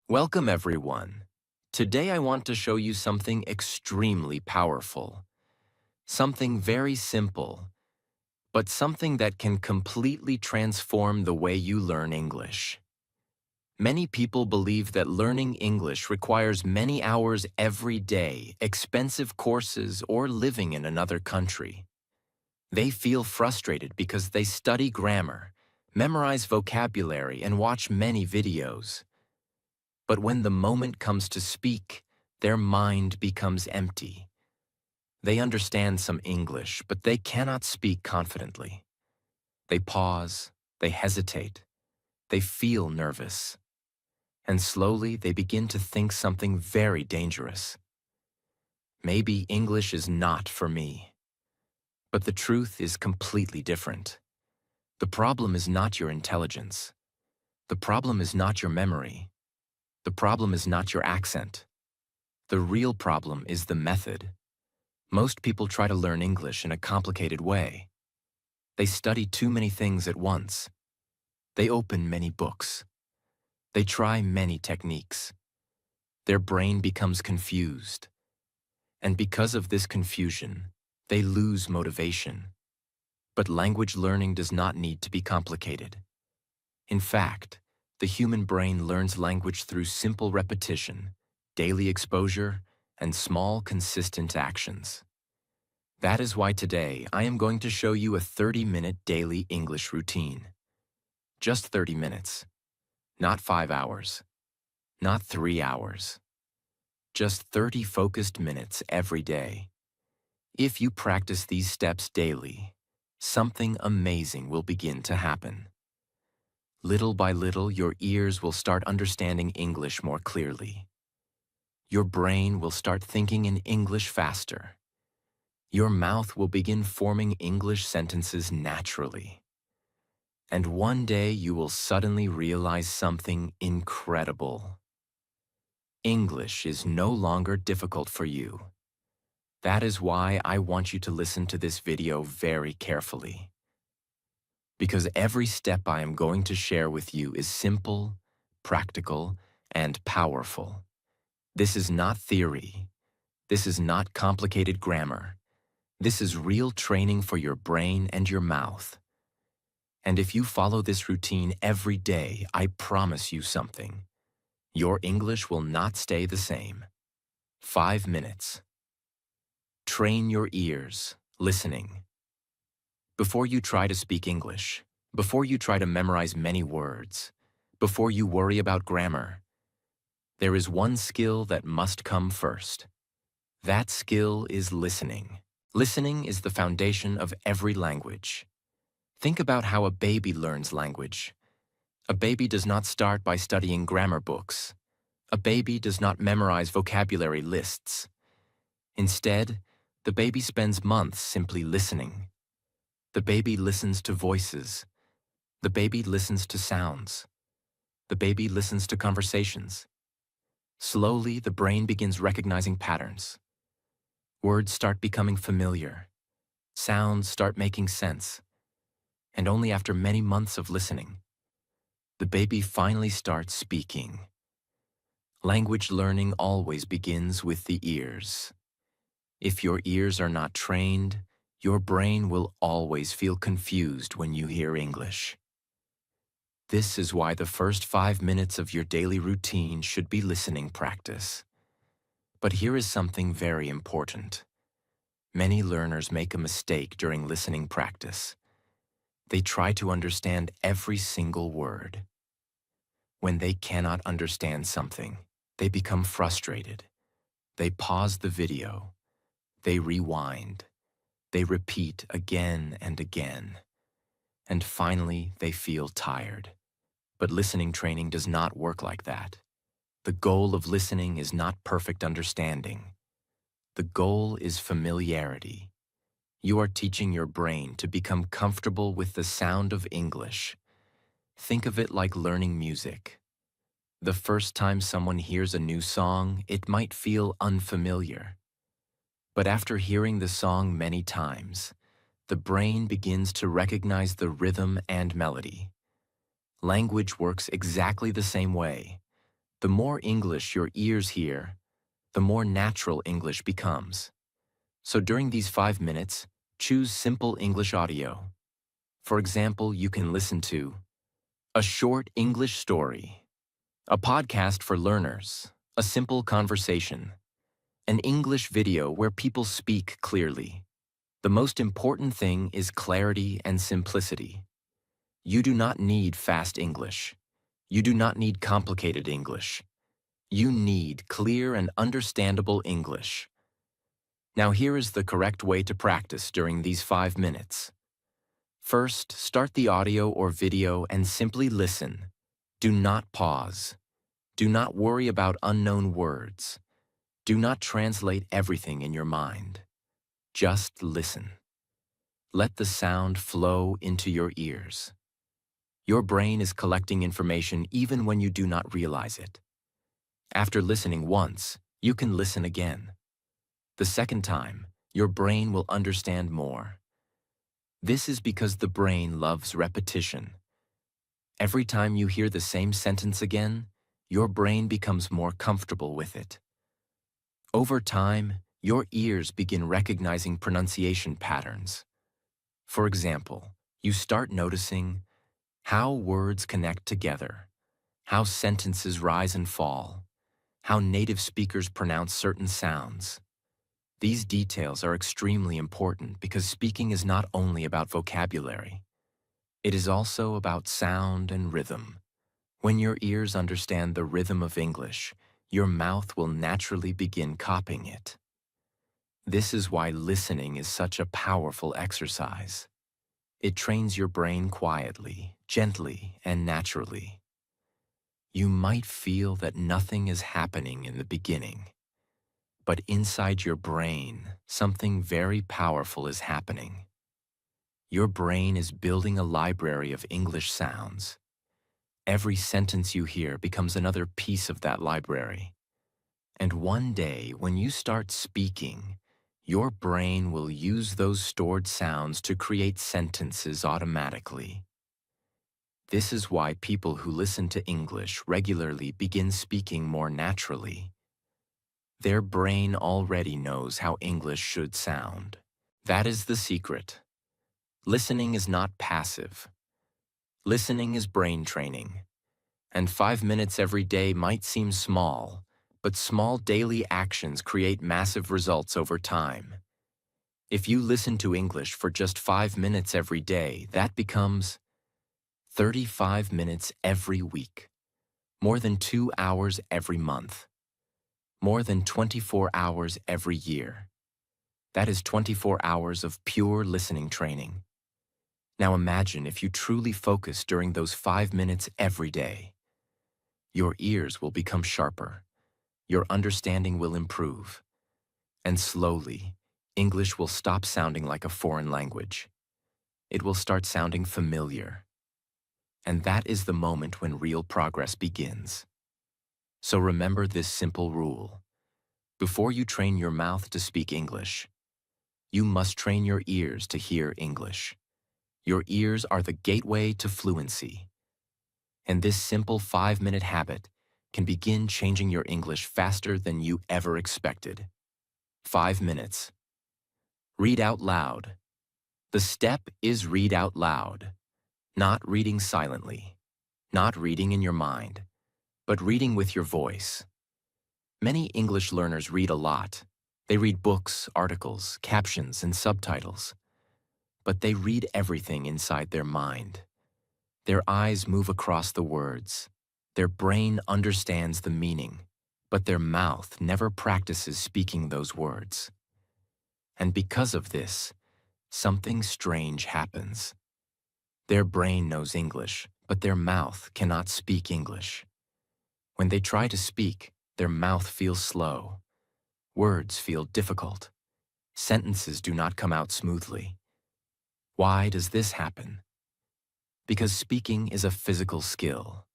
Welcome, everyone. Today I want to show you something extremely powerful. Something very simple, but something that can completely transform the way you learn English. Many people believe that learning English requires many hours every day, expensive courses, or living in another country. They feel frustrated because they study grammar, memorize vocabulary, and watch many videos. But when the moment comes to speak, their mind becomes empty. They understand some English, but they cannot speak confidently. They pause, they hesitate, they feel nervous. And slowly they begin to think something very dangerous. Maybe English is not for me. But the truth is completely different. The problem is not your intelligence. The problem is not your memory. The problem is not your accent. The real problem is the method. Most people try to learn English in a complicated way. They study too many things at once. They open many books. They try many techniques. Their brain becomes confused. And because of this confusion, they lose motivation. But language learning does not need to be complicated. In fact, the human brain learns language through simple repetition, daily exposure, and small, consistent actions. That is why today I am going to show you a 30-minute daily English routine. Just 30 minutes. Not 5 hours. Not 3 hours. Just 30 focused minutes every day. If you practice these steps daily, something amazing will begin to happen. Little by little, your ears will start understanding English more clearly. Your brain will start thinking in English faster. Your mouth will begin forming English sentences naturally. And one day you will suddenly realize something incredible. English is no longer difficult for you. That is why I want you to listen to this video very carefully. Because every step I am going to share with you is simple, practical, and powerful. This is not theory. This is not complicated grammar. This is real training for your brain and your mouth. And if you follow this routine every day, I promise you something. Your English will not stay the same. 5 minutes. Train your ears, listening. Before you try to speak English, before you try to memorize many words, before you worry about grammar, there is one skill that must come first. That skill is listening. Listening is the foundation of every language. Think about how a baby learns language. A baby does not start by studying grammar books. A baby does not memorize vocabulary lists. Instead, the baby spends months simply listening. The baby listens to voices. The baby listens to sounds. The baby listens to conversations. Slowly, the brain begins recognizing patterns. Words start becoming familiar. Sounds start making sense. And only after many months of listening, the baby finally starts speaking. Language learning always begins with the ears. If your ears are not trained, your brain will always feel confused when you hear English. This is why the first 5 minutes of your daily routine should be listening practice. But here is something very important. Many learners make a mistake during listening practice. They try to understand every single word. When they cannot understand something, they become frustrated. They pause the video. They rewind. They repeat again and again. And finally, they feel tired. But listening training does not work like that. The goal of listening is not perfect understanding. The goal is familiarity. You are teaching your brain to become comfortable with the sound of English. Think of it like learning music. The first time someone hears a new song, it might feel unfamiliar. But after hearing the song many times, the brain begins to recognize the rhythm and melody. Language works exactly the same way. The more English your ears hear, the more natural English becomes. So during these 5 minutes, choose simple English audio. For example, you can listen to a short English story, a podcast for learners, a simple conversation, an English video where people speak clearly. The most important thing is clarity and simplicity. You do not need fast English. You do not need complicated English. You need clear and understandable English. Now here is the correct way to practice during these 5 minutes. First, start the audio or video and simply listen. Do not pause. Do not worry about unknown words. Do not translate everything in your mind. Just listen. Let the sound flow into your ears. Your brain is collecting information even when you do not realize it. After listening once, you can listen again. The second time, your brain will understand more. This is because the brain loves repetition. Every time you hear the same sentence again, your brain becomes more comfortable with it. Over time, your ears begin recognizing pronunciation patterns. For example, you start noticing how words connect together, how sentences rise and fall, how native speakers pronounce certain sounds. These details are extremely important because speaking is not only about vocabulary. It is also about sound and rhythm. When your ears understand the rhythm of English, your mouth will naturally begin copying it. This is why listening is such a powerful exercise. It trains your brain quietly, gently, and naturally. You might feel that nothing is happening in the beginning, but inside your brain, something very powerful is happening. Your brain is building a library of English sounds. Every sentence you hear becomes another piece of that library. And one day, when you start speaking, your brain will use those stored sounds to create sentences automatically. This is why people who listen to English regularly begin speaking more naturally. Their brain already knows how English should sound. That is the secret. Listening is not passive. Listening is brain training. And 5 minutes every day might seem small, but small daily actions create massive results over time. If you listen to English for just 5 minutes every day, that becomes 35 minutes every week, more than 2 hours every month, more than 24 hours every year. That is 24 hours of pure listening training. Now imagine if you truly focus during those 5 minutes every day. Your ears will become sharper, your understanding will improve, and slowly, English will stop sounding like a foreign language. It will start sounding familiar. And that is the moment when real progress begins. So remember this simple rule. Before you train your mouth to speak English, you must train your ears to hear English. Your ears are the gateway to fluency. And this simple 5-minute habit can begin changing your English faster than you ever expected. 5 minutes. Read out loud. The step is read out loud. Not reading silently. Not reading in your mind, but reading with your voice. Many English learners read a lot. They read books, articles, captions, and subtitles. But they read everything inside their mind. Their eyes move across the words. Their brain understands the meaning, but their mouth never practices speaking those words. And because of this, something strange happens. Their brain knows English, but their mouth cannot speak English. When they try to speak, their mouth feels slow. Words feel difficult. Sentences do not come out smoothly. Why does this happen? Because speaking is a physical skill.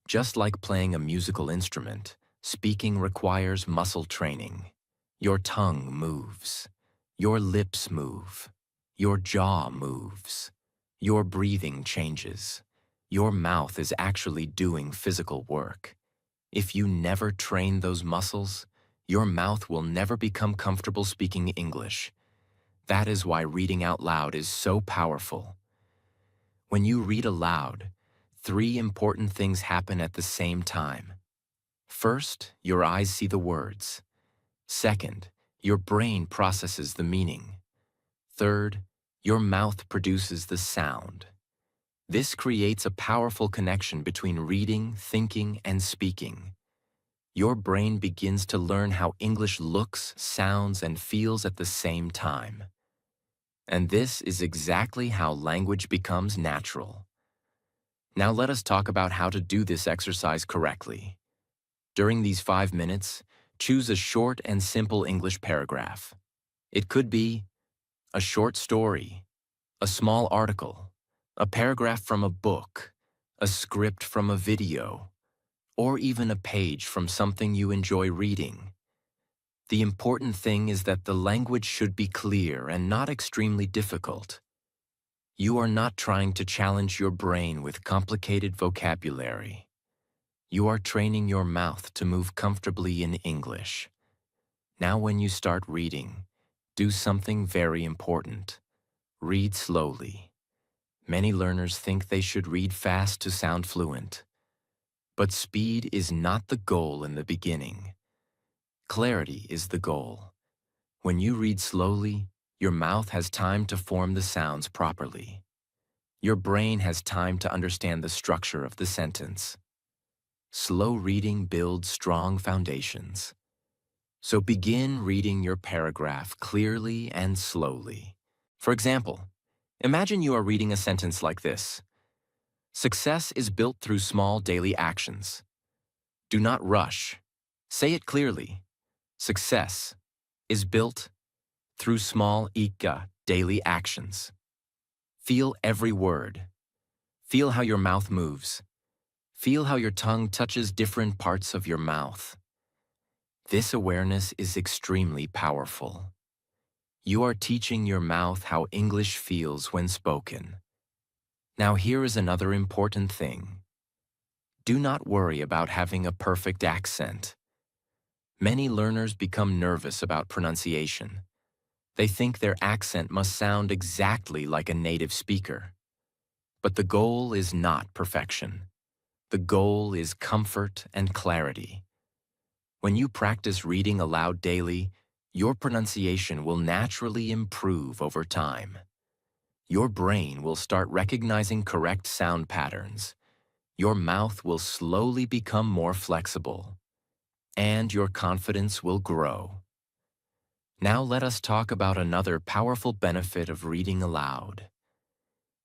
Just like playing a musical instrument, speaking requires muscle training. Your tongue moves. Your lips move. Your jaw moves. Your breathing changes. Your mouth is actually doing physical work. If you never train those muscles, your mouth will never become comfortable speaking English. That is why reading out loud is so powerful. When you read aloud, three important things happen at the same time. First, your eyes see the words. Second, your brain processes the meaning. Third, your mouth produces the sound. This creates a powerful connection between reading, thinking, and speaking. Your brain begins to learn how English looks, sounds, and feels at the same time. And this is exactly how language becomes natural. Now let us talk about how to do this exercise correctly. During these 5 minutes, choose a short and simple English paragraph. It could be a short story, a small article, a paragraph from a book, a script from a video, or even a page from something you enjoy reading. The important thing is that the language should be clear and not extremely difficult. You are not trying to challenge your brain with complicated vocabulary. You are training your mouth to move comfortably in English. Now when you start reading, do something very important. Read slowly. Many learners think they should read fast to sound fluent. But speed is not the goal in the beginning. Clarity is the goal. When you read slowly, your mouth has time to form the sounds properly. Your brain has time to understand the structure of the sentence. Slow reading builds strong foundations. So begin reading your paragraph clearly and slowly. For example, imagine you are reading a sentence like this. Success is built through small daily actions. Do not rush. Say it clearly. Success is built through small daily actions. Feel every word. Feel how your mouth moves. Feel how your tongue touches different parts of your mouth. This awareness is extremely powerful. You are teaching your mouth how English feels when spoken. Now here is another important thing. Do not worry about having a perfect accent. Many learners become nervous about pronunciation. They think their accent must sound exactly like a native speaker. But the goal is not perfection. The goal is comfort and clarity. When you practice reading aloud daily, your pronunciation will naturally improve over time. Your brain will start recognizing correct sound patterns. Your mouth will slowly become more flexible, and your confidence will grow. Now let us talk about another powerful benefit of reading aloud.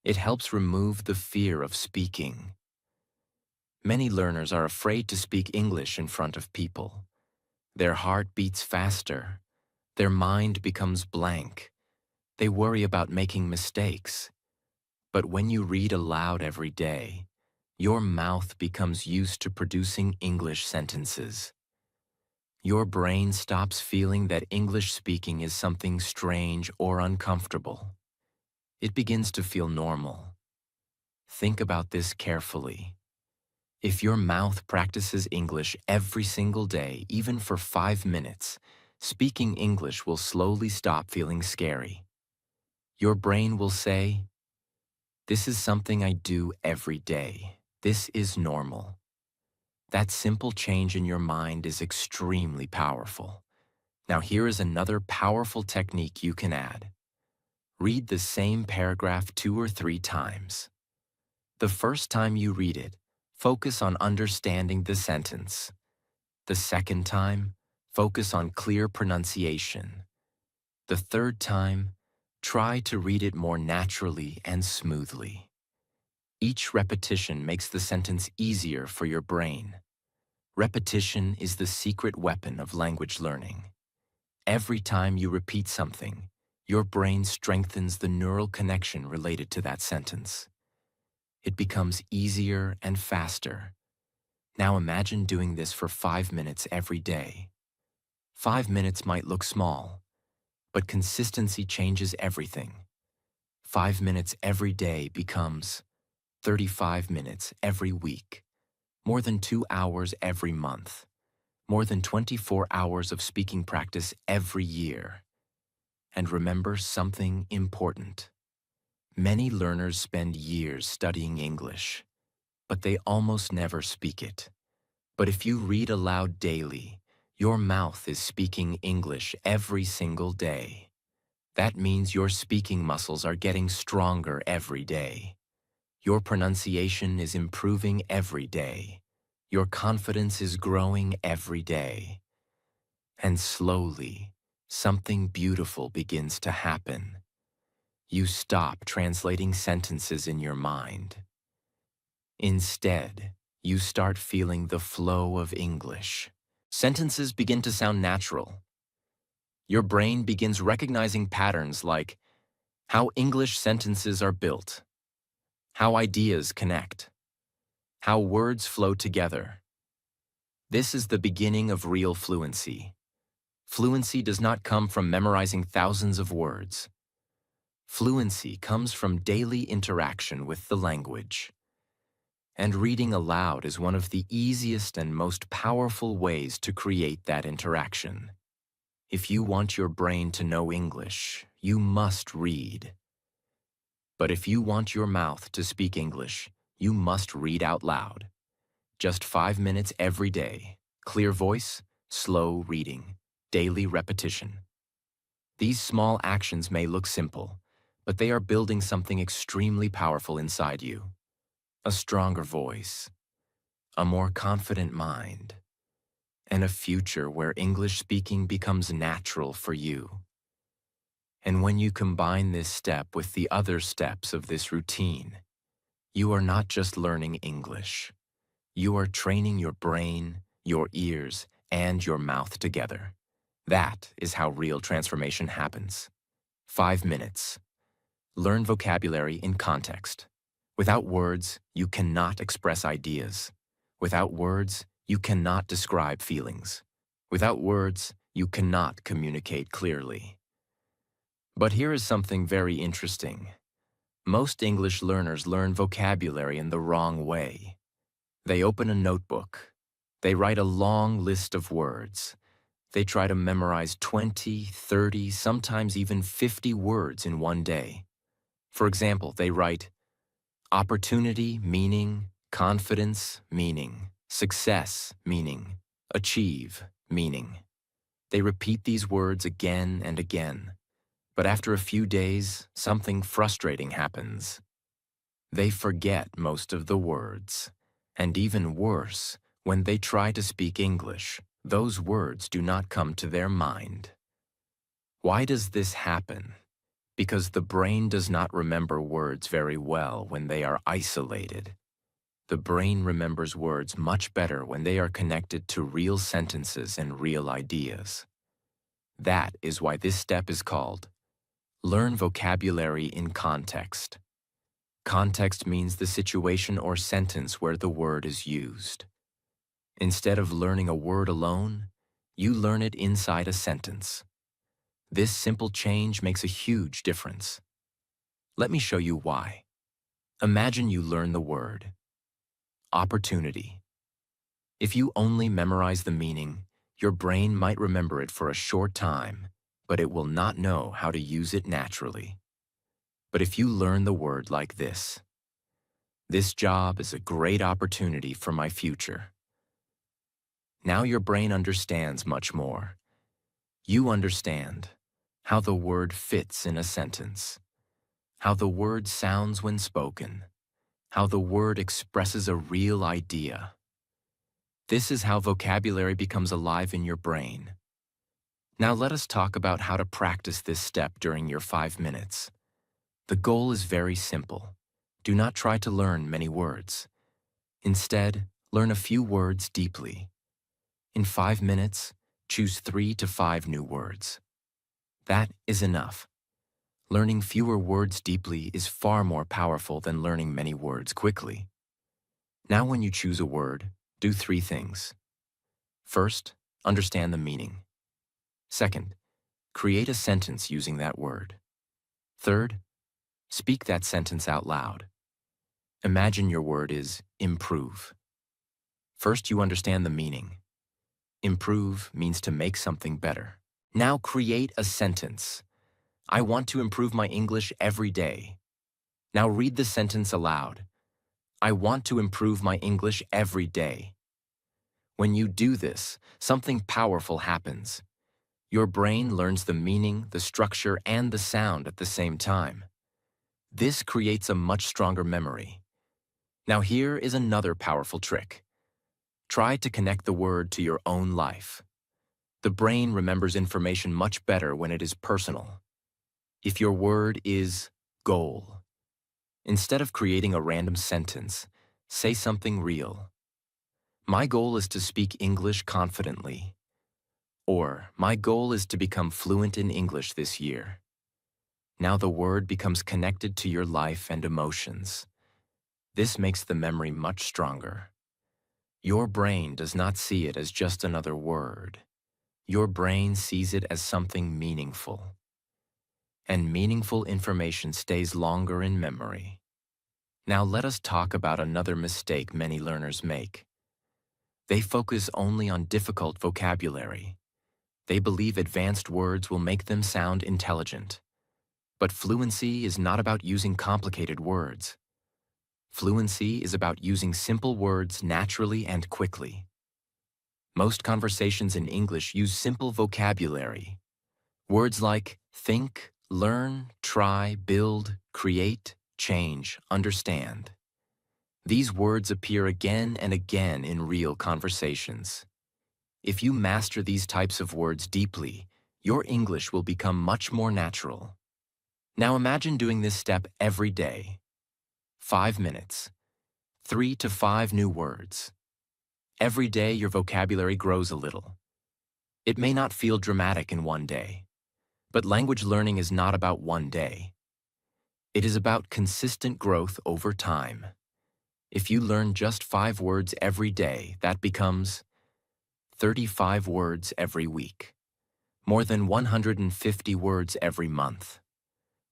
It helps remove the fear of speaking. Many learners are afraid to speak English in front of people. Their heart beats faster. Their mind becomes blank. They worry about making mistakes. But when you read aloud every day, your mouth becomes used to producing English sentences. Your brain stops feeling that English speaking is something strange or uncomfortable. It begins to feel normal. Think about this carefully. If your mouth practices English every single day, even for 5 minutes, speaking English will slowly stop feeling scary. Your brain will say, "This is something I do every day. This is normal." That simple change in your mind is extremely powerful. Now here is another powerful technique you can add. Read the same paragraph 2 or 3 times. The first time you read it, focus on understanding the sentence. The second time, focus on clear pronunciation. The third time, try to read it more naturally and smoothly. Each repetition makes the sentence easier for your brain. Repetition is the secret weapon of language learning. Every time you repeat something, your brain strengthens the neural connection related to that sentence. It becomes easier and faster. Now imagine doing this for 5 minutes every day. 5 minutes might look small, but consistency changes everything. 5 minutes every day becomes 35 minutes every week. more than 2 hours every month, more than 24 hours of speaking practice every year. And remember something important. Many learners spend years studying English, but they almost never speak it. But if you read aloud daily, your mouth is speaking English every single day. That means your speaking muscles are getting stronger every day. Your pronunciation is improving every day. Your confidence is growing every day. And slowly, something beautiful begins to happen. You stop translating sentences in your mind. Instead, you start feeling the flow of English. Sentences begin to sound natural. Your brain begins recognizing patterns like how English sentences are built, how ideas connect, how words flow together. This is the beginning of real fluency. Fluency does not come from memorizing thousands of words. Fluency comes from daily interaction with the language. And reading aloud is one of the easiest and most powerful ways to create that interaction. If you want your brain to know English, you must read. But if you want your mouth to speak English, you must read out loud. Just 5 minutes every day. Clear voice, slow reading, daily repetition. These small actions may look simple, but they are building something extremely powerful inside you. A stronger voice, a more confident mind, and a future where English speaking becomes natural for you. And when you combine this step with the other steps of this routine, you are not just learning English. You are training your brain, your ears, and your mouth together. That is how real transformation happens. 5 minutes. Learn vocabulary in context. Without words, you cannot express ideas. Without words, you cannot describe feelings. Without words, you cannot communicate clearly. But here is something very interesting. Most English learners learn vocabulary in the wrong way. They open a notebook. They write a long list of words. They try to memorize 20, 30, sometimes even 50 words in one day. For example, they write opportunity, meaning, confidence, meaning, success, meaning, achieve, meaning. They repeat these words again and again. But after a few days, something frustrating happens. They forget most of the words. And even worse, when they try to speak English, those words do not come to their mind. Why does this happen? Because the brain does not remember words very well when they are isolated. The brain remembers words much better when they are connected to real sentences and real ideas. That is why this step is called Learn vocabulary in context. Context means the situation or sentence where the word is used. Instead of learning a word alone, you learn it inside a sentence. This simple change makes a huge difference. Let me show you why. Imagine you learn the word opportunity. If you only memorize the meaning, your brain might remember it for a short time, but it will not know how to use it naturally. But if you learn the word like this job is a great opportunity for my future. Now your brain understands much more. You understand how the word fits in a sentence, how the word sounds when spoken, how the word expresses a real idea. This is how vocabulary becomes alive in your brain. Now let us talk about how to practice this step during your 5 minutes. The goal is very simple. Do not try to learn many words. Instead, learn a few words deeply. In 5 minutes, choose 3 to 5 new words. That is enough. Learning fewer words deeply is far more powerful than learning many words quickly. Now when you choose a word, do 3 things. First, understand the meaning. Second, create a sentence using that word. Third, speak that sentence out loud. Imagine your word is improve. First, you understand the meaning. Improve means to make something better. Now create a sentence. I want to improve my English every day. Now read the sentence aloud. I want to improve my English every day. When you do this, something powerful happens. Your brain learns the meaning, the structure, and the sound at the same time. This creates a much stronger memory. Now here is another powerful trick. Try to connect the word to your own life. The brain remembers information much better when it is personal. If your word is goal, instead of creating a random sentence, say something real. My goal is to speak English confidently. Or, my goal is to become fluent in English this year. Now the word becomes connected to your life and emotions. This makes the memory much stronger. Your brain does not see it as just another word. Your brain sees it as something meaningful. And meaningful information stays longer in memory. Now let us talk about another mistake many learners make. They focus only on difficult vocabulary. They believe advanced words will make them sound intelligent. But fluency is not about using complicated words. Fluency is about using simple words naturally and quickly. Most conversations in English use simple vocabulary. Words like think, learn, try, build, create, change, understand. These words appear again and again in real conversations. If you master these types of words deeply, your English will become much more natural. Now imagine doing this step every day. 5 minutes. 3 to 5 new words. Every day your vocabulary grows a little. It may not feel dramatic in one day, but language learning is not about one day. It is about consistent growth over time. If you learn just 5 words every day, that becomes 35 words every week. More than 150 words every month.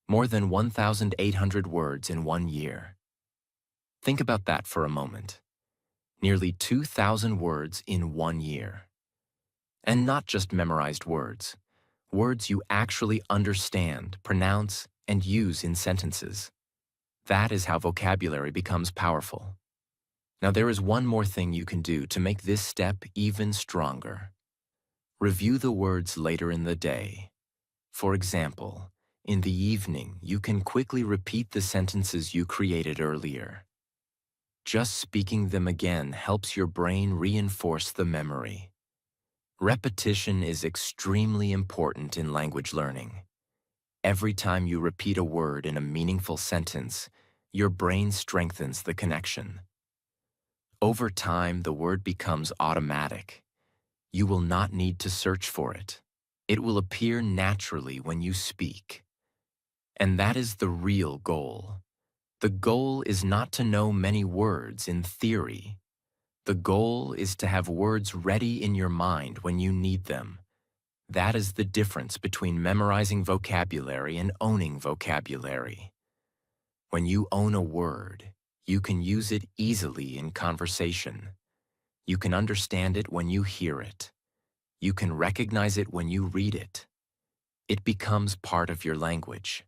More than 1,800 words in 1 year. Think about that for a moment. Nearly 2,000 words in 1 year. And not just memorized words. Words you actually understand, pronounce, and use in sentences. That is how vocabulary becomes powerful. Now there is one more thing you can do to make this step even stronger. Review the words later in the day. For example, in the evening, you can quickly repeat the sentences you created earlier. Just speaking them again helps your brain reinforce the memory. Repetition is extremely important in language learning. Every time you repeat a word in a meaningful sentence, your brain strengthens the connection. Over time, the word becomes automatic. You will not need to search for it. It will appear naturally when you speak. And that is the real goal. The goal is not to know many words in theory. The goal is to have words ready in your mind when you need them. That is the difference between memorizing vocabulary and owning vocabulary. When you own a word, you can use it easily in conversation. You can understand it when you hear it. You can recognize it when you read it. It becomes part of your language.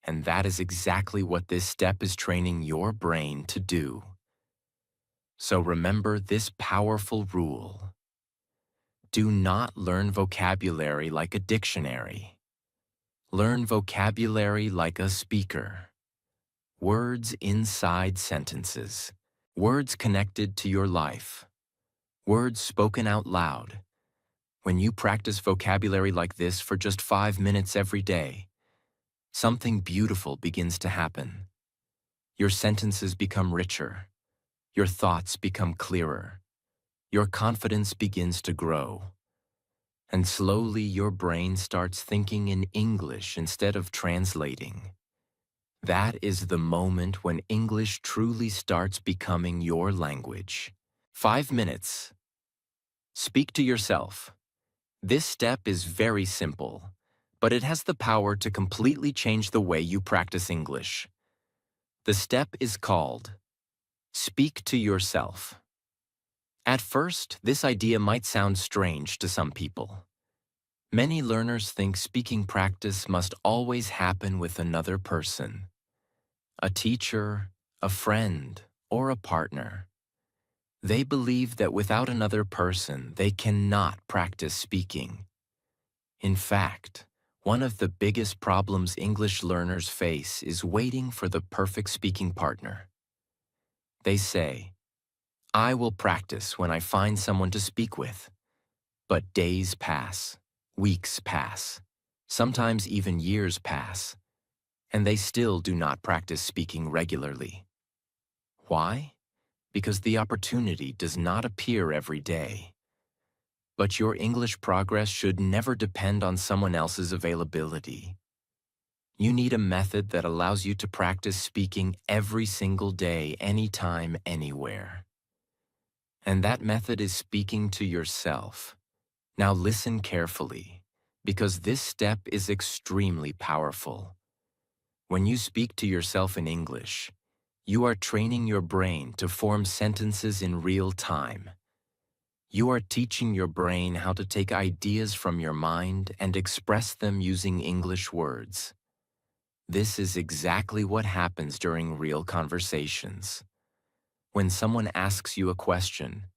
And that is exactly what this step is training your brain to do. So remember this powerful rule. Do not learn vocabulary like a dictionary. Learn vocabulary like a speaker. Words inside sentences. Words connected to your life. Words spoken out loud. When you practice vocabulary like this for just 5 minutes every day, something beautiful begins to happen. Your sentences become richer. Your thoughts become clearer. Your confidence begins to grow. And slowly your brain starts thinking in English instead of translating. That is the moment when English truly starts becoming your language. 5 minutes. Speak to yourself. This step is very simple, but it has the power to completely change the way you practice English. The step is called Speak to Yourself. At first, this idea might sound strange to some people. Many learners think speaking practice must always happen with another person, a teacher, a friend, or a partner. They believe that without another person, they cannot practice speaking. In fact, one of the biggest problems English learners face is waiting for the perfect speaking partner. They say, "I will practice when I find someone to speak with." But days pass, weeks pass, sometimes even years pass, and they still do not practice speaking regularly. Why? Because the opportunity does not appear every day. But your English progress should never depend on someone else's availability. You need a method that allows you to practice speaking every single day, anytime, anywhere. And that method is speaking to yourself. Now listen carefully, because this step is extremely powerful. When you speak to yourself in English, you are training your brain to form sentences in real time. You are teaching your brain how to take ideas from your mind and express them using English words. This is exactly what happens during real conversations. When someone asks you a question,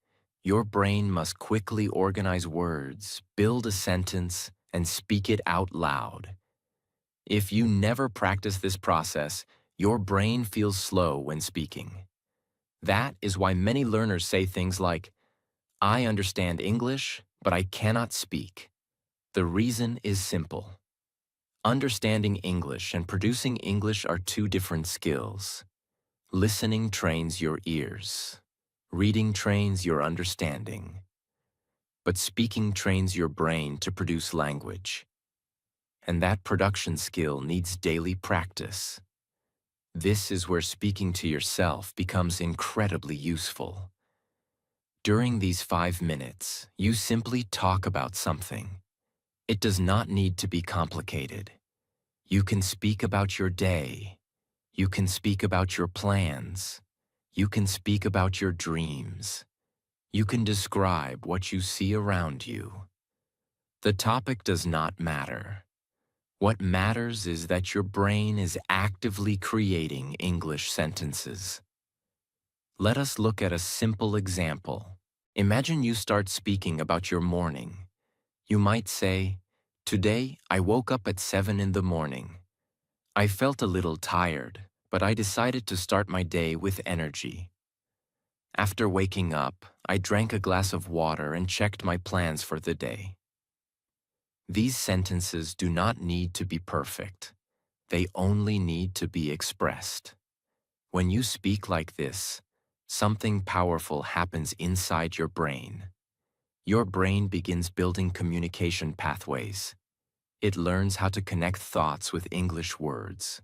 your brain must quickly organize words, build a sentence, and speak it out loud. If you never practice this process, your brain feels slow when speaking. That is why many learners say things like, "I understand English, but I cannot speak." The reason is simple. Understanding English and producing English are two different skills. Listening trains your ears. Reading trains your understanding. But speaking trains your brain to produce language. And that production skill needs daily practice. This is where speaking to yourself becomes incredibly useful. During these 5 minutes, you simply talk about something. It does not need to be complicated. You can speak about your day. You can speak about your plans. You can speak about your dreams. You can describe what you see around you. The topic does not matter. What matters is that your brain is actively creating English sentences. Let us look at a simple example. Imagine you start speaking about your morning. You might say, "Today I woke up at 7 in the morning. I felt a little tired, but I decided to start my day with energy. After waking up, I drank a glass of water and checked my plans for the day." These sentences do not need to be perfect. They only need to be expressed. When you speak like this, something powerful happens inside your brain. Your brain begins building communication pathways. It learns how to connect thoughts with English words.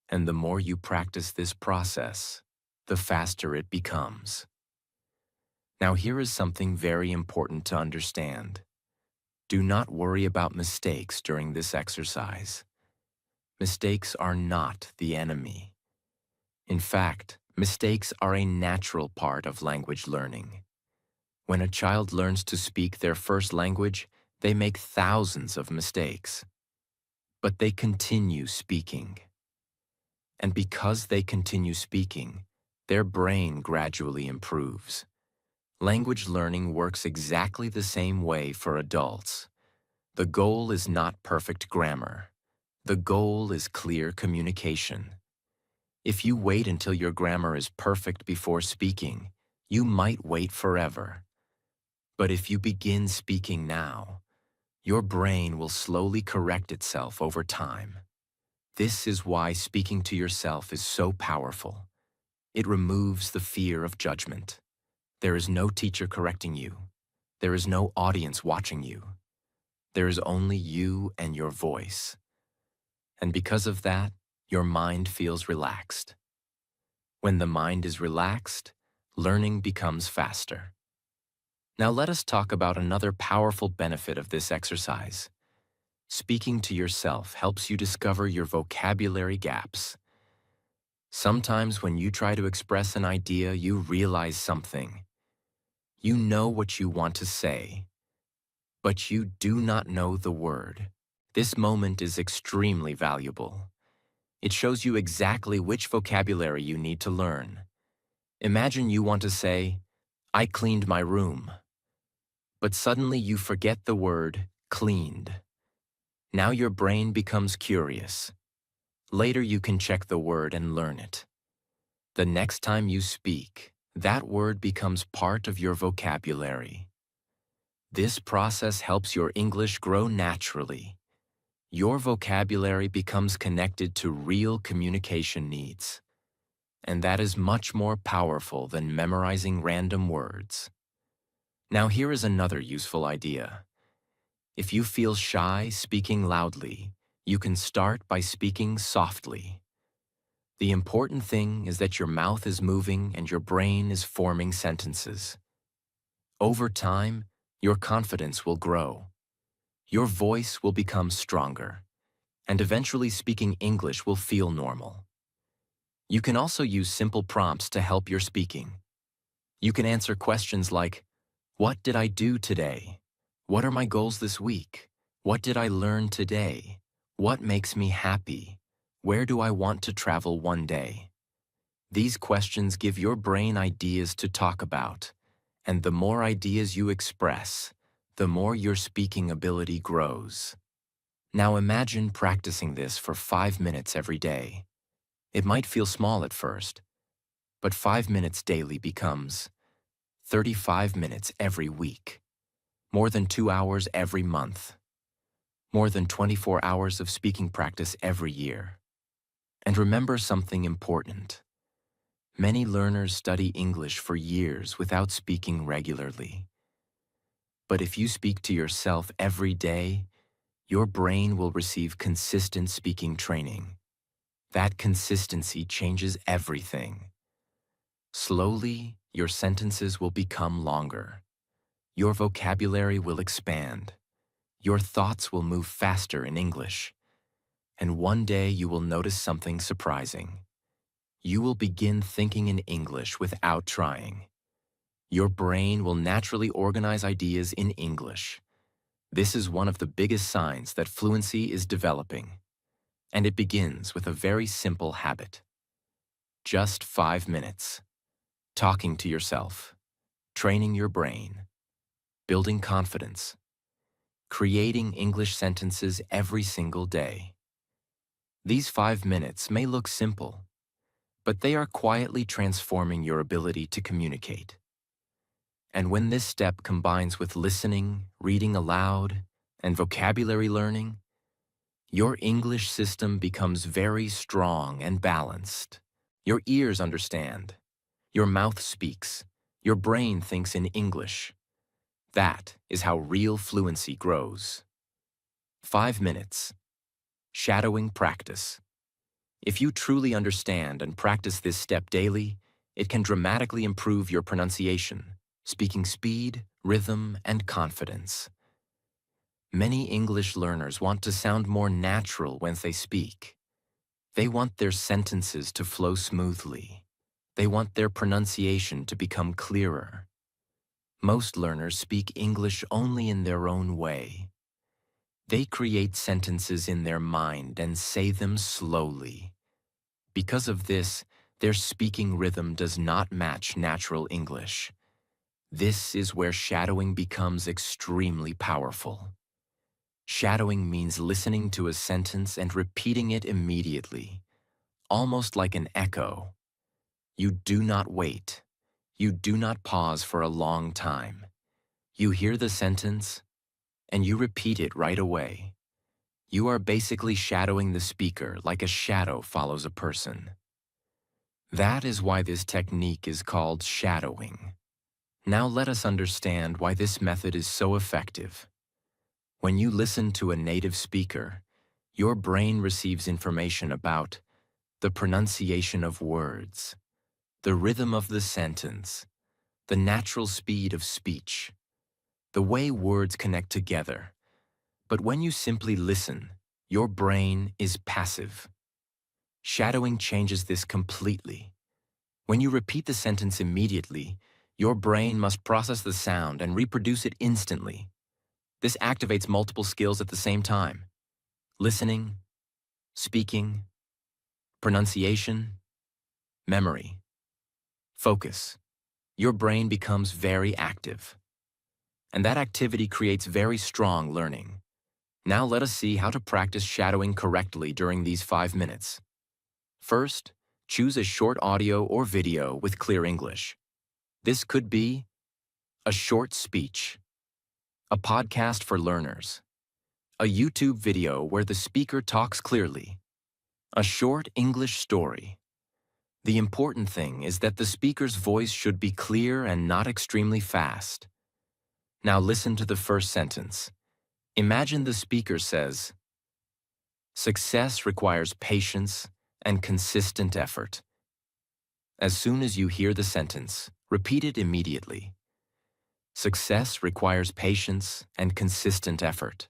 And the more you practice this process, the faster it becomes. Now here is something very important to understand. Do not worry about mistakes during this exercise. Mistakes are not the enemy. In fact, mistakes are a natural part of language learning. When a child learns to speak their first language, they make thousands of mistakes. But they continue speaking. And because they continue speaking, their brain gradually improves. Language learning works exactly the same way for adults. The goal is not perfect grammar. The goal is clear communication. If you wait until your grammar is perfect before speaking, you might wait forever. But if you begin speaking now, your brain will slowly correct itself over time. This is why speaking to yourself is so powerful. It removes the fear of judgment. There is no teacher correcting you. There is no audience watching you. There is only you and your voice. And because of that, your mind feels relaxed. When the mind is relaxed, learning becomes faster. Now let us talk about another powerful benefit of this exercise. Speaking to yourself helps you discover your vocabulary gaps. Sometimes when you try to express an idea, you realize something. You know what you want to say, but you do not know the word. This moment is extremely valuable. It shows you exactly which vocabulary you need to learn. Imagine you want to say, I cleaned my room, but suddenly you forget the word cleaned. Now your brain becomes curious. Later you can check the word and learn it. The next time you speak, that word becomes part of your vocabulary. This process helps your English grow naturally. Your vocabulary becomes connected to real communication needs. And that is much more powerful than memorizing random words. Now here is another useful idea. If you feel shy speaking loudly, you can start by speaking softly. The important thing is that your mouth is moving and your brain is forming sentences. Over time, your confidence will grow. Your voice will become stronger, and eventually speaking English will feel normal. You can also use simple prompts to help your speaking. You can answer questions like, what did I do today? What are my goals this week? What did I learn today? What makes me happy? Where do I want to travel one day? These questions give your brain ideas to talk about, and the more ideas you express, the more your speaking ability grows. Now imagine practicing this for 5 minutes every day. It might feel small at first, but 5 minutes daily becomes 35 minutes every week, more than 2 hours every month, more than 24 hours of speaking practice every year. And remember something important. Many learners study English for years without speaking regularly. But if you speak to yourself every day, your brain will receive consistent speaking training. That consistency changes everything. Slowly, your sentences will become longer. Your vocabulary will expand. Your thoughts will move faster in English. And one day you will notice something surprising. You will begin thinking in English without trying. Your brain will naturally organize ideas in English. This is one of the biggest signs that fluency is developing. And it begins with a very simple habit. Just 5 minutes. Talking to yourself. Training your brain. Building confidence. Creating English sentences every single day. These 5 minutes may look simple, but they are quietly transforming your ability to communicate. And when this step combines with listening, reading aloud, and vocabulary learning, your English system becomes very strong and balanced. Your ears understand. Your mouth speaks. Your brain thinks in English. That is how real fluency grows. 5 minutes. Shadowing practice. If you truly understand and practice this step daily, it can dramatically improve your pronunciation, speaking speed, rhythm, and confidence. Many English learners want to sound more natural when they speak. They want their sentences to flow smoothly. They want their pronunciation to become clearer. Most learners speak English only in their own way. They create sentences in their mind and say them slowly. Because of this, their speaking rhythm does not match natural English. This is where shadowing becomes extremely powerful. Shadowing means listening to a sentence and repeating it immediately, almost like an echo. You do not wait. You do not pause for a long time. You hear the sentence, and you repeat it right away. You are basically shadowing the speaker like a shadow follows a person. That is why this technique is called shadowing. Now let us understand why this method is so effective. When you listen to a native speaker, your brain receives information about the pronunciation of words, the rhythm of the sentence, the natural speed of speech, the way words connect together. But when you simply listen, your brain is passive. Shadowing changes this completely. When you repeat the sentence immediately, Your brain must process the sound and reproduce it instantly. This activates multiple skills at the same time: listening, speaking, pronunciation, memory, focus. Your brain becomes very active, and that activity creates very strong learning. Now let us see how to practice shadowing correctly during these 5 minutes. First, choose a short audio or video with clear English. This could be a short speech, a podcast for learners, a YouTube video where the speaker talks clearly, a short English story. The important thing is that the speaker's voice should be clear and not extremely fast. Now listen to the first sentence. Imagine the speaker says, "Success requires patience and consistent effort." As soon as you hear the sentence, repeat it immediately. Success requires patience and consistent effort.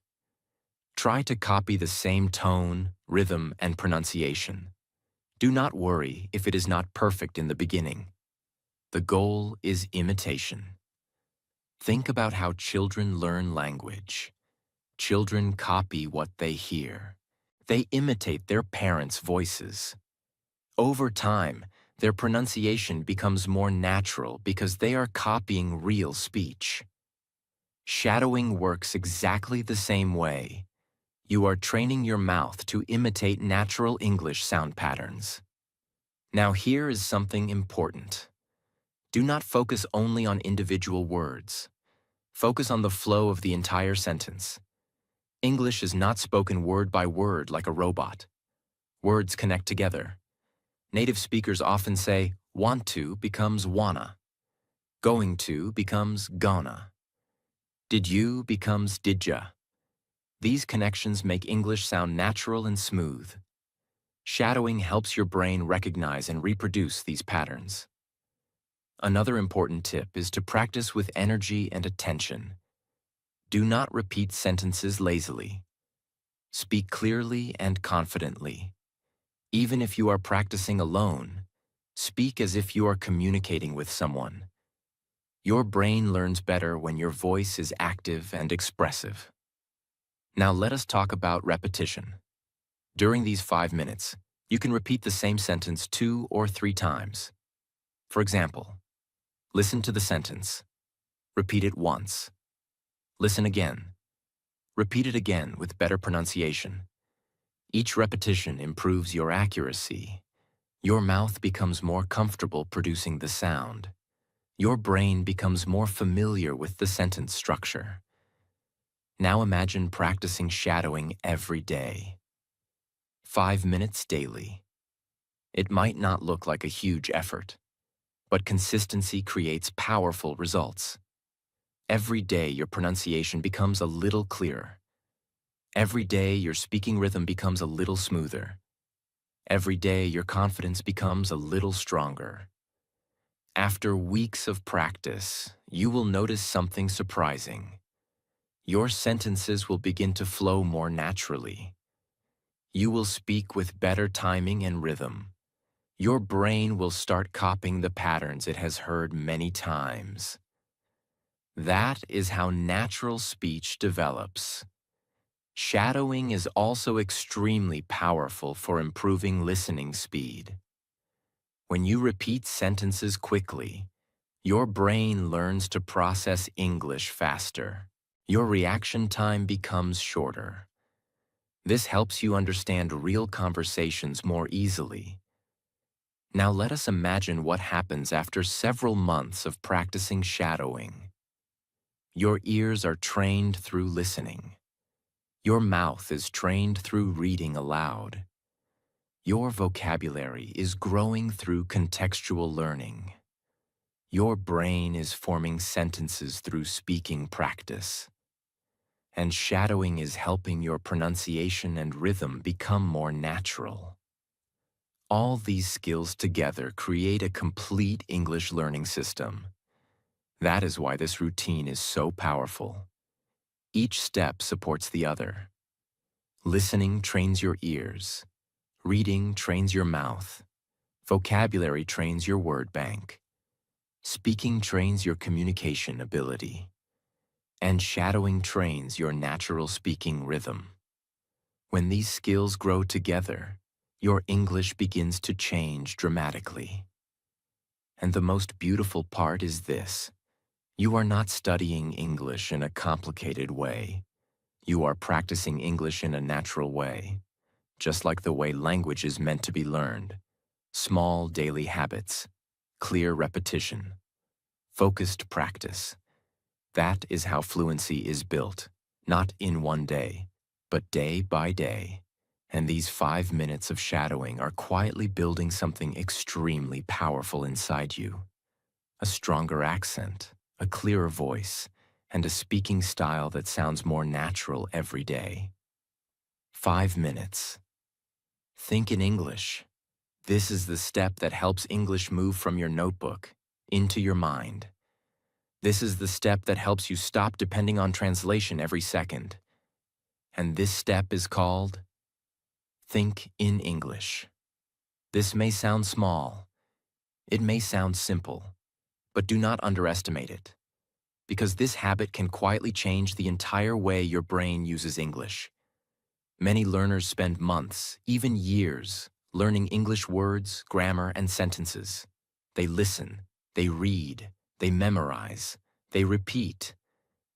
Try to copy the same tone, rhythm, and pronunciation. Do not worry if it is not perfect in the beginning. The goal is imitation. Think about how children learn language. Children copy what they hear. They imitate their parents' voices. Over time, their pronunciation becomes more natural because they are copying real speech. Shadowing works exactly the same way. You are training your mouth to imitate natural English sound patterns. Now here is something important. Do not focus only on individual words. Focus on the flow of the entire sentence. English is not spoken word by word like a robot. Words connect together. Native speakers often say, "want to" becomes "wanna." "Going to" becomes "gonna." "Did you" becomes "didja." These connections make English sound natural and smooth. Shadowing helps your brain recognize and reproduce these patterns. Another important tip is to practice with energy and attention. Do not repeat sentences lazily. Speak clearly and confidently. Even if you are practicing alone, speak as if you are communicating with someone. Your brain learns better when your voice is active and expressive. Now let us talk about repetition. During these 5 minutes, you can repeat the same sentence 2 or 3 times. For example, listen to the sentence. Repeat it once. Listen again. Repeat it again with better pronunciation. Each repetition improves your accuracy. Your mouth becomes more comfortable producing the sound. Your brain becomes more familiar with the sentence structure. Now imagine practicing shadowing every day. 5 minutes daily. It might not look like a huge effort, but consistency creates powerful results. Every day your pronunciation becomes a little clearer. Every day your speaking rhythm becomes a little smoother. Every day your confidence becomes a little stronger. After weeks of practice, you will notice something surprising. Your sentences will begin to flow more naturally. You will speak with better timing and rhythm. Your brain will start copying the patterns it has heard many times. That is how natural speech develops. Shadowing is also extremely powerful for improving listening speed. When you repeat sentences quickly, your brain learns to process English faster. Your reaction time becomes shorter. This helps you understand real conversations more easily. Now let us imagine what happens after several months of practicing shadowing. Your ears are trained through listening. Your mouth is trained through reading aloud. Your vocabulary is growing through contextual learning. Your brain is forming sentences through speaking practice. And shadowing is helping your pronunciation and rhythm become more natural. All these skills together create a complete English learning system. That is why this routine is so powerful. Each step supports the other. Listening trains your ears. Reading trains your mouth. Vocabulary trains your word bank. Speaking trains your communication ability, and shadowing trains your natural speaking rhythm. When these skills grow together, your English begins to change dramatically. And the most beautiful part is this: you are not studying English in a complicated way. You are practicing English in a natural way, just like the way language is meant to be learned. Small daily habits, clear repetition, focused practice. That is how fluency is built, not in one day, but day by day. And these 5 minutes of shadowing are quietly building something extremely powerful inside you. A stronger accent, a clearer voice, and a speaking style that sounds more natural every day. 5 minutes. Think in English. This is the step that helps English move from your notebook into your mind. This is the step that helps you stop depending on translation every second. And this step is called Think in English. This may sound small. It may sound simple. But do not underestimate it, because this habit can quietly change the entire way your brain uses English. Many learners spend months, even years, learning English words, grammar, and sentences. They listen, they read, they memorize, they repeat.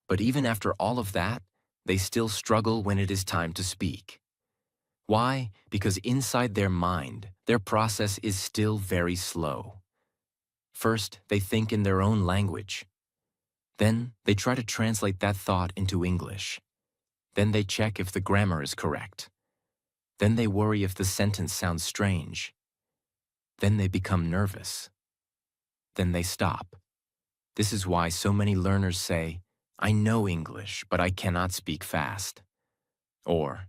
But even after all of that, they still struggle when it is time to speak. Why? Because inside their mind, their process is still very slow. First, they think in their own language. Then, they try to translate that thought into English. Then they check if the grammar is correct. Then they worry if the sentence sounds strange. Then they become nervous. Then they stop. This is why so many learners say, "I know English, but I cannot speak fast." Or,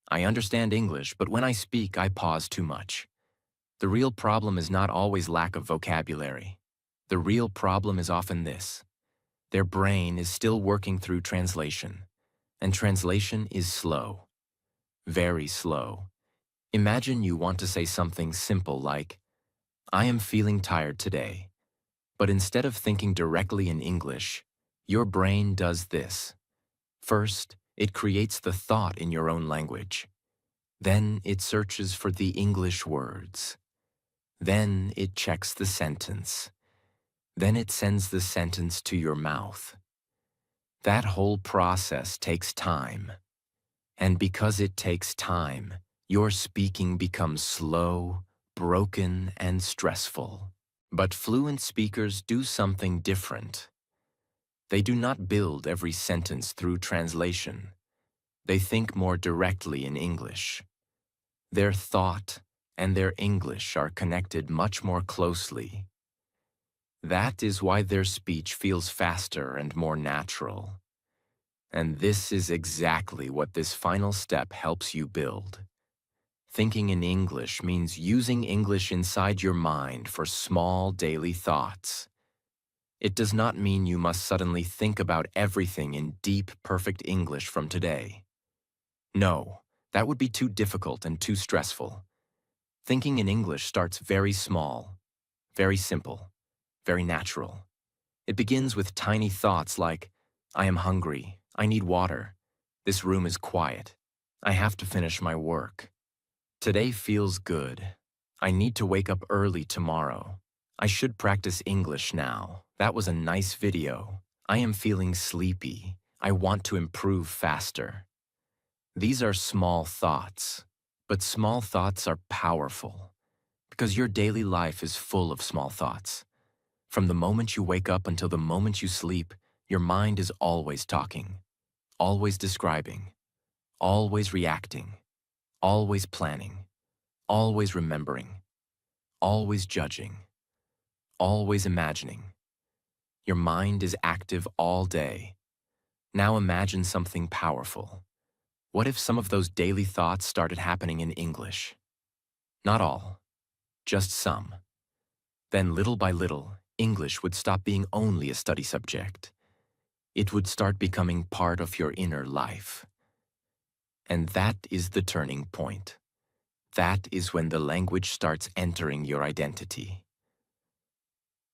"I understand English, but when I speak, I pause too much." The real problem is not always lack of vocabulary. The real problem is often this: their brain is still working through translation, and translation is slow, very slow. Imagine you want to say something simple like, "I am feeling tired today," but instead of thinking directly in English, your brain does this. First, it creates the thought in your own language. Then it searches for the English words. Then it checks the sentence. Then it sends the sentence to your mouth. That whole process takes time. And because it takes time, your speaking becomes slow, broken, and stressful. But fluent speakers do something different. They do not build every sentence through translation. They think more directly in English. Their thought and their English are connected much more closely. That is why their speech feels faster and more natural. And this is exactly what this final step helps you build. Thinking in English means using English inside your mind for small daily thoughts. It does not mean you must suddenly think about everything in deep, perfect English from today. No, that would be too difficult and too stressful. Thinking in English starts very small, very simple, very natural. It begins with tiny thoughts like, "I am hungry, I need water, this room is quiet, I have to finish my work. Today feels good. I need to wake up early tomorrow. I should practice English now. That was a nice video. I am feeling sleepy. I want to improve faster." These are small thoughts, but small thoughts are powerful because your daily life is full of small thoughts. From the moment you wake up until the moment you sleep, your mind is always talking, always describing, always reacting, always planning, always remembering, always judging, always imagining. Your mind is active all day. Now imagine something powerful. What if some of those daily thoughts started happening in English? Not all, just some. Then little by little, English would stop being only a study subject. It would start becoming part of your inner life. And that is the turning point. That is when the language starts entering your identity.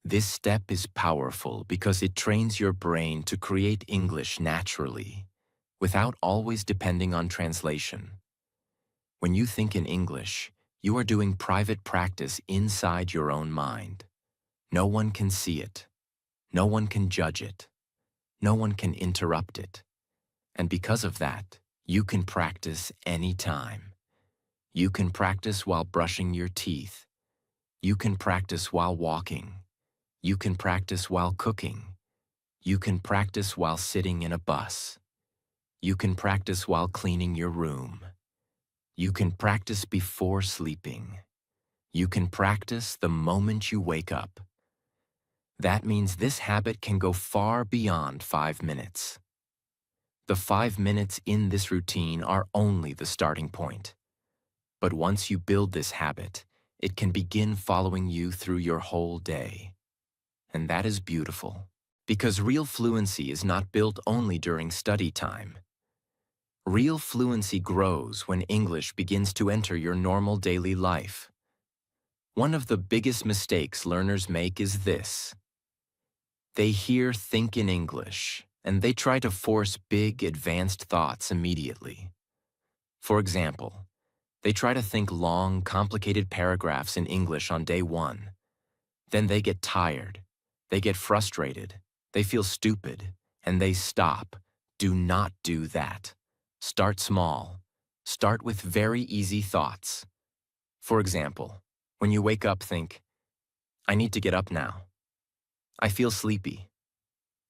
This step is powerful because it trains your brain to create English naturally, without always depending on translation. When you think in English, you are doing private practice inside your own mind. No one can see it. No one can judge it. No one can interrupt it. And because of that, you can practice anytime. You can practice while brushing your teeth. You can practice while walking. You can practice while cooking. You can practice while sitting in a bus. You can practice while cleaning your room. You can practice before sleeping. You can practice the moment you wake up. That means this habit can go far beyond 5 minutes. The 5 minutes in this routine are only the starting point. But once you build this habit, it can begin following you through your whole day. And that is beautiful, because real fluency is not built only during study time. Real fluency grows when English begins to enter your normal daily life. One of the biggest mistakes learners make is this. They hear "think in English," and they try to force big, advanced thoughts immediately. For example, they try to think long, complicated paragraphs in English on day 1. Then they get tired, they get frustrated, they feel stupid, and they stop. Do not do that. Start small. Start with very easy thoughts. For example, when you wake up, think, I need to get up now. I feel sleepy.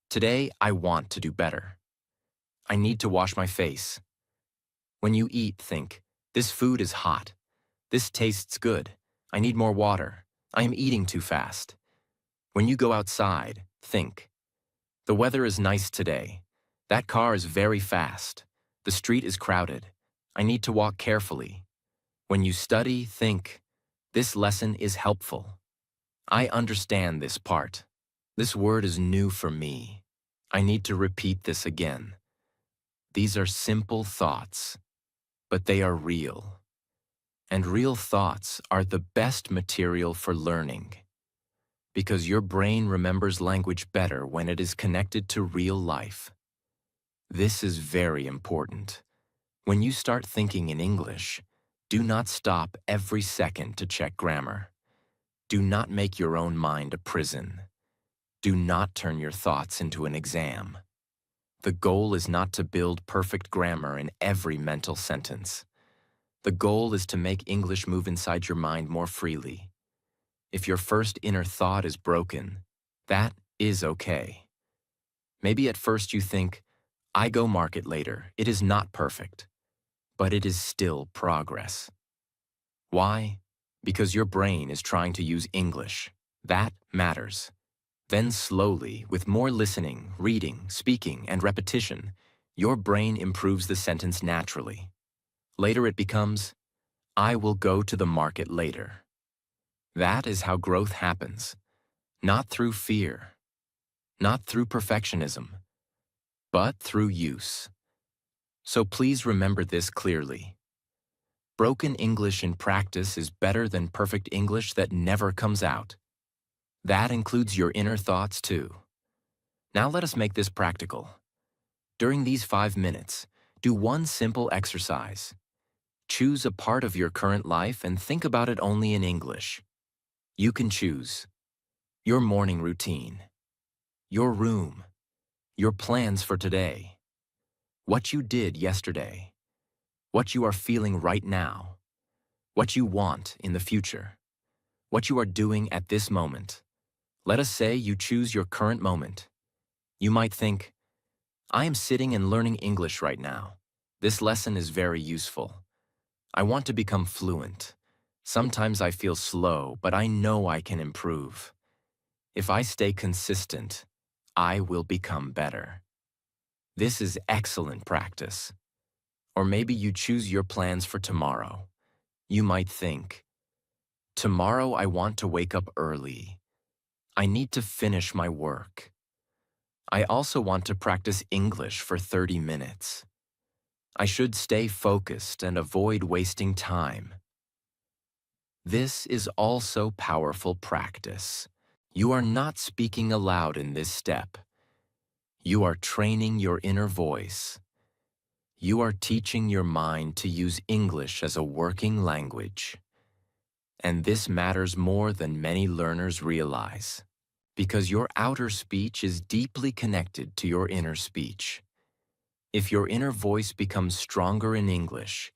Today, I want to do better. I need to wash my face. When you eat, think, this food is hot. This tastes good. I need more water. I am eating too fast. When you go outside, think, the weather is nice today. That car is very fast. The street is crowded. I need to walk carefully. When you study, think, this lesson is helpful. I understand this part. This word is new for me. I need to repeat this again. These are simple thoughts, but they are real. And real thoughts are the best material for learning, because your brain remembers language better when it is connected to real life. This is very important. When you start thinking in English, do not stop every second to check grammar. Do not make your own mind a prison. Do not turn your thoughts into an exam. The goal is not to build perfect grammar in every mental sentence. The goal is to make English move inside your mind more freely. If your first inner thought is broken, that is okay. Maybe at first you think, I go market later. It is not perfect, but it is still progress. Why? Because your brain is trying to use English. That matters. Then slowly, with more listening, reading, speaking, and repetition, your brain improves the sentence naturally. Later it becomes, I will go to the market later. That is how growth happens, not through fear, not through perfectionism, but through use. So please remember this clearly. Broken English in practice is better than perfect English that never comes out. That includes your inner thoughts too. Now let us make this practical. During these 5 minutes, do one simple exercise. Choose a part of your current life and think about it only in English. You can choose your morning routine, your room, your plans for today, what you did yesterday, what you are feeling right now, what you want in the future, what you are doing at this moment. Let us say you choose your current moment. You might think, I am sitting and learning English right now. This lesson is very useful. I want to become fluent. Sometimes I feel slow, but I know I can improve. If I stay consistent, I will become better. This is excellent practice. Or maybe you choose your plans for tomorrow. You might think, tomorrow I want to wake up early. I need to finish my work. I also want to practice English for 30 minutes. I should stay focused and avoid wasting time. This is also powerful practice. You are not speaking aloud in this step. You are training your inner voice. You are teaching your mind to use English as a working language. And this matters more than many learners realize, because your outer speech is deeply connected to your inner speech. If your inner voice becomes stronger in English,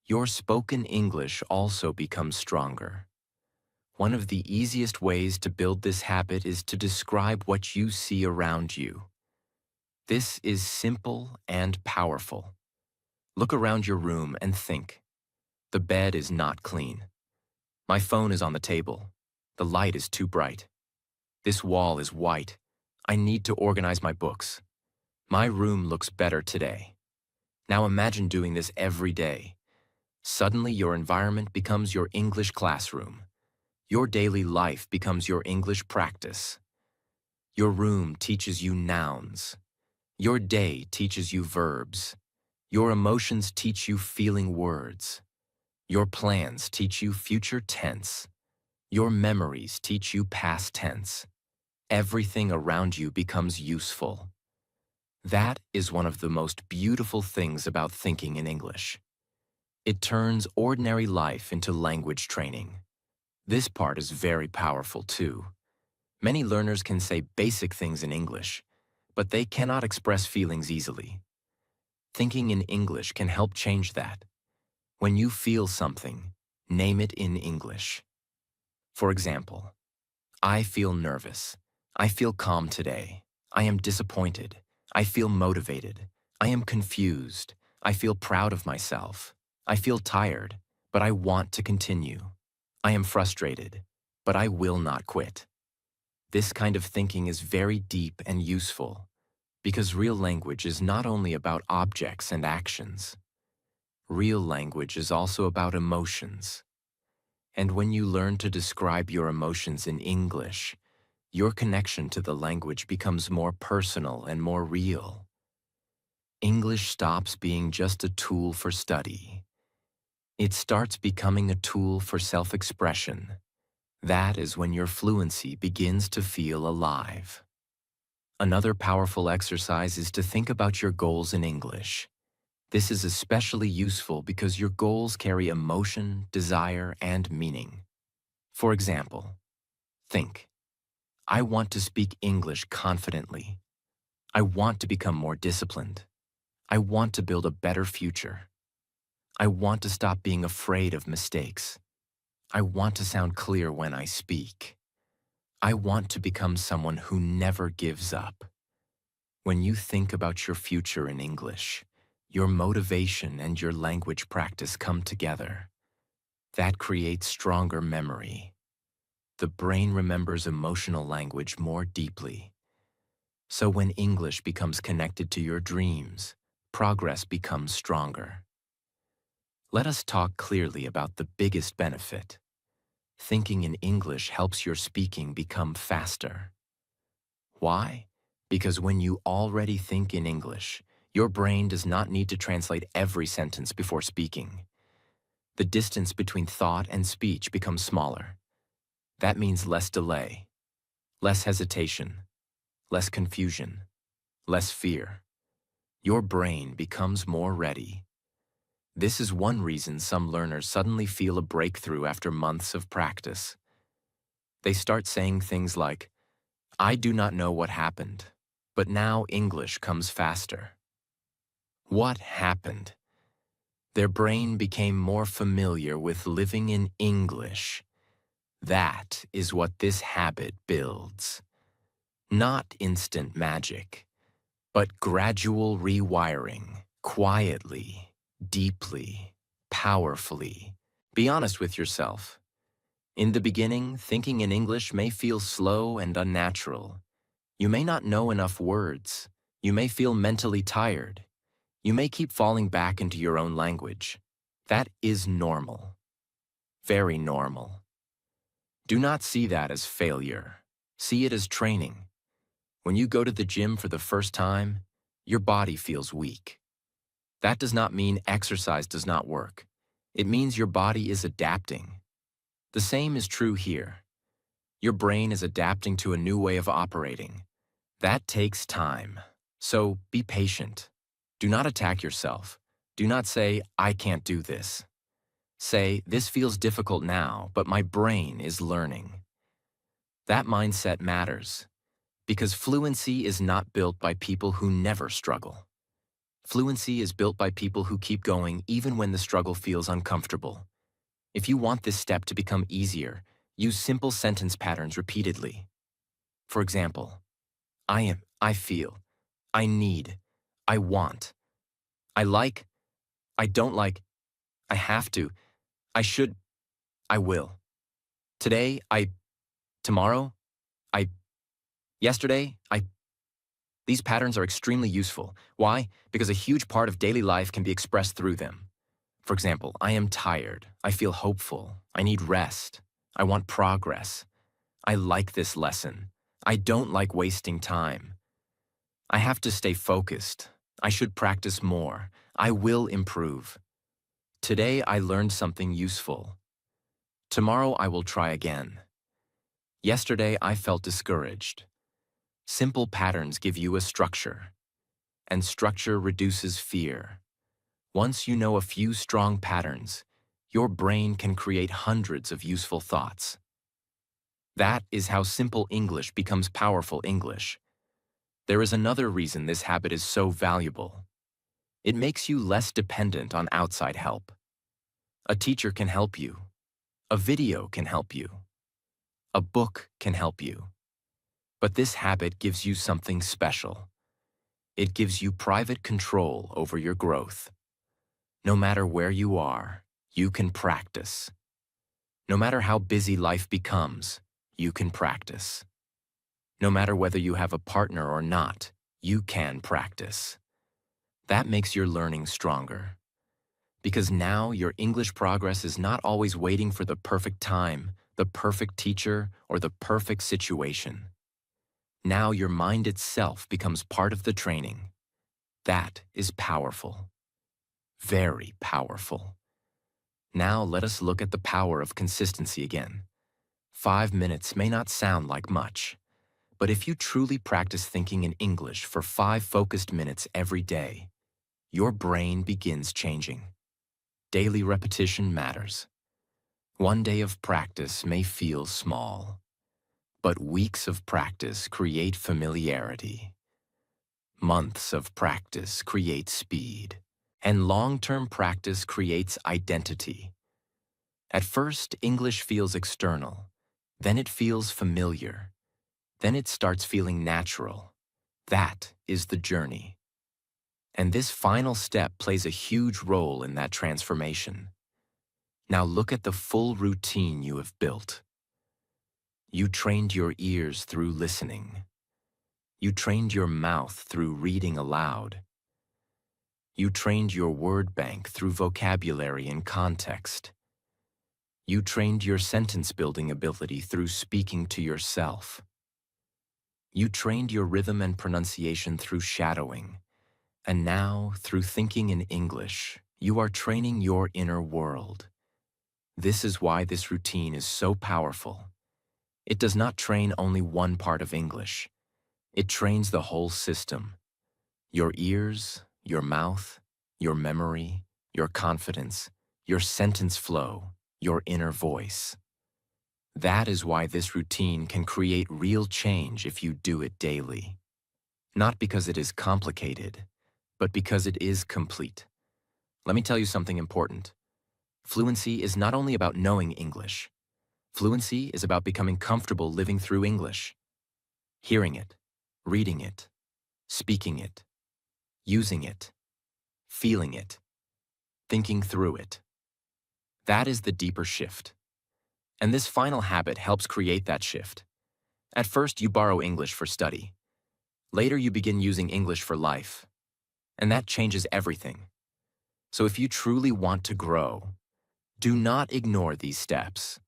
your spoken English also becomes stronger. One of the easiest ways to build this habit is to describe what you see around you. This is simple and powerful. Look around your room and think. The bed is not clean. My phone is on the table. The light is too bright. This wall is white. I need to organize my books. My room looks better today. Now imagine doing this every day. Suddenly your environment becomes your English classroom. Your daily life becomes your English practice. Your room teaches you nouns. Your day teaches you verbs. Your emotions teach you feeling words. Your plans teach you future tense. Your memories teach you past tense. Everything around you becomes useful. That is one of the most beautiful things about thinking in English. It turns ordinary life into language training. This part is very powerful too. Many learners can say basic things in English, but they cannot express feelings easily. Thinking in English can help change that. When you feel something, name it in English. For example, I feel nervous. I feel calm today. I am disappointed. I feel motivated. I am confused. I feel proud of myself. I feel tired, but I want to continue. I am frustrated, but I will not quit. This kind of thinking is very deep and useful because real language is not only about objects and actions. Real language is also about emotions. And when you learn to describe your emotions in English, your connection to the language becomes more personal and more real. English stops being just a tool for study. It starts becoming a tool for self-expression. That is when your fluency begins to feel alive. Another powerful exercise is to think about your goals in English. This is especially useful because your goals carry emotion, desire, and meaning. For example, think, I want to speak English confidently. I want to become more disciplined. I want to build a better future. I want to stop being afraid of mistakes. I want to sound clear when I speak. I want to become someone who never gives up. When you think about your future in English, your motivation and your language practice come together. That creates stronger memory. The brain remembers emotional language more deeply. So when English becomes connected to your dreams, progress becomes stronger. Let us talk clearly about the biggest benefit. Thinking in English helps your speaking become faster. Why? Because when you already think in English, your brain does not need to translate every sentence before speaking. The distance between thought and speech becomes smaller. That means less delay, less hesitation, less confusion, less fear. Your brain becomes more ready. This is one reason some learners suddenly feel a breakthrough after months of practice. They start saying things like, I do not know what happened, but now English comes faster. What happened? Their brain became more familiar with living in English. That is what this habit builds. Not instant magic, but gradual rewiring, quietly, deeply, powerfully. Be honest with yourself. In the beginning, thinking in English may feel slow and unnatural. You may not know enough words. You may feel mentally tired. You may keep falling back into your own language. That is normal. Very normal. Do not see that as failure. See it as training. When you go to the gym for the first time, your body feels weak. That does not mean exercise does not work. It means your body is adapting. The same is true here. Your brain is adapting to a new way of operating. That takes time. So be patient. Do not attack yourself. Do not say, I can't do this. Say, this feels difficult now, but my brain is learning. That mindset matters because fluency is not built by people who never struggle. Fluency is built by people who keep going even when the struggle feels uncomfortable. If you want this step to become easier, use simple sentence patterns repeatedly. For example, I am, I feel, I need, I want, I like, I don't like, I have to, I should, I will. Today, tomorrow, I, yesterday, I. These patterns are extremely useful. Why? Because a huge part of daily life can be expressed through them. For example, I am tired, I feel hopeful, I need rest, I want progress, I like this lesson, I don't like wasting time, I have to stay focused, I should practice more, I will improve. Today I learned something useful. Tomorrow I will try again. Yesterday I felt discouraged. Simple patterns give you a structure, and structure reduces fear. Once you know a few strong patterns, your brain can create hundreds of useful thoughts. That is how simple English becomes powerful English. There is another reason this habit is so valuable. It makes you less dependent on outside help. A teacher can help you. A video can help you. A book can help you. But this habit gives you something special. It gives you private control over your growth. No matter where you are, you can practice. No matter how busy life becomes, you can practice. No matter whether you have a partner or not, you can practice. That makes your learning stronger. Because now your English progress is not always waiting for the perfect time, the perfect teacher, or the perfect situation. Now your mind itself becomes part of the training. That is powerful. Very powerful. Now let us look at the power of consistency again. 5 minutes may not sound like much, but if you truly practice thinking in English for 5 focused minutes every day, your brain begins changing. Daily repetition matters. One day of practice may feel small, but weeks of practice create familiarity. Months of practice create speed. And long-term practice creates identity. At first, English feels external. Then it feels familiar. Then it starts feeling natural. That is the journey. And this final step plays a huge role in that transformation. Now look at the full routine you have built. You trained your ears through listening. You trained your mouth through reading aloud. You trained your word bank through vocabulary and context. You trained your sentence-building ability through speaking to yourself. You trained your rhythm and pronunciation through shadowing. And now, through thinking in English, you are training your inner world. This is why this routine is so powerful. It does not train only one part of English. It trains the whole system. Your ears, your mouth, your memory, your confidence, your sentence flow, your inner voice. That is why this routine can create real change if you do it daily. Not because it is complicated, but because it is complete. Let me tell you something important. Fluency is not only about knowing English. Fluency is about becoming comfortable living through English. Hearing it, reading it, speaking it, using it, feeling it, thinking through it. That is the deeper shift. And this final habit helps create that shift. At first, you borrow English for study. Later, you begin using English for life. And that changes everything. So if you truly want to grow, do not ignore these steps.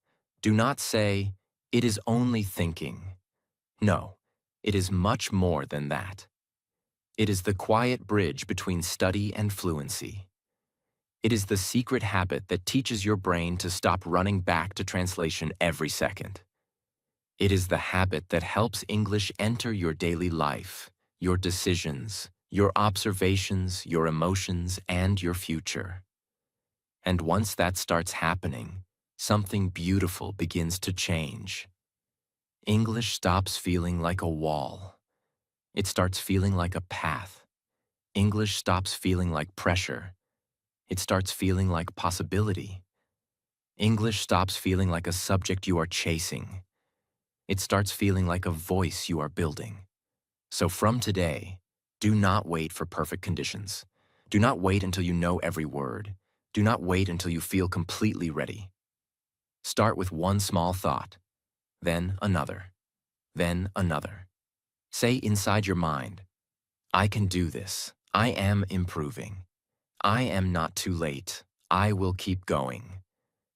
Do not say, it is only thinking. No, it is much more than that. It is the quiet bridge between study and fluency. It is the secret habit that teaches your brain to stop running back to translation every second. It is the habit that helps English enter your daily life, your decisions, your observations, your emotions, and your future. And once that starts happening, something beautiful begins to change. English stops feeling like a wall. It starts feeling like a path. English stops feeling like pressure. It starts feeling like possibility. English stops feeling like a subject you are chasing. It starts feeling like a voice you are building. So from today, do not wait for perfect conditions. Do not wait until you know every word. Do not wait until you feel completely ready. Start with one small thought, then another, then another. Say inside your mind, I can do this. I am improving. I am not too late. I will keep going.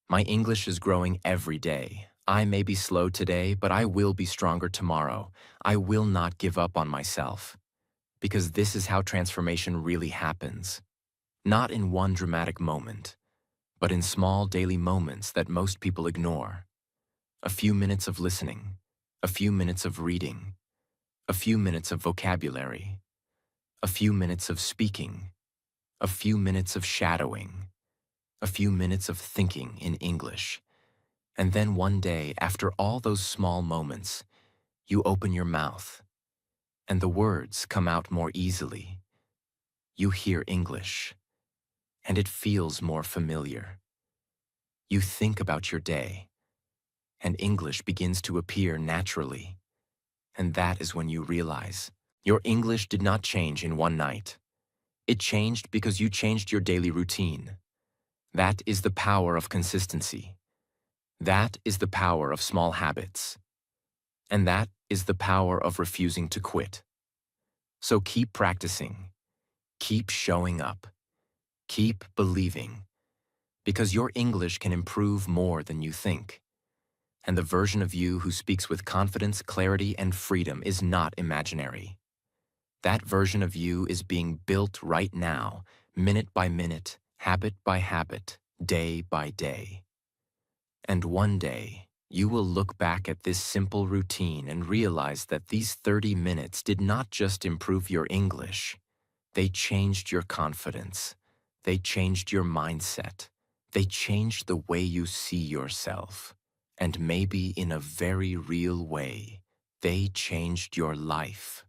My English is growing every day. I may be slow today, but I will be stronger tomorrow. I will not give up on myself. Because this is how transformation really happens. Not in one dramatic moment, but in small daily moments that most people ignore. A few minutes of listening, a few minutes of reading, a few minutes of vocabulary, a few minutes of speaking, a few minutes of shadowing, a few minutes of thinking in English. And then one day, after all those small moments, you open your mouth, and the words come out more easily. You hear English, and it feels more familiar. You think about your day, and English begins to appear naturally. And that is when you realize your English did not change in one night. It changed because you changed your daily routine. That is the power of consistency. That is the power of small habits. And that is the power of refusing to quit. So keep practicing. Keep showing up. Keep believing. Because your English can improve more than you think. And the version of you who speaks with confidence, clarity, and freedom is not imaginary. That version of you is being built right now, minute by minute, habit by habit, day by day. And one day, you will look back at this simple routine and realize that these 30 minutes did not just improve your English. They changed your confidence. They changed your mindset. They changed the way you see yourself. And maybe in a very real way, they changed your life.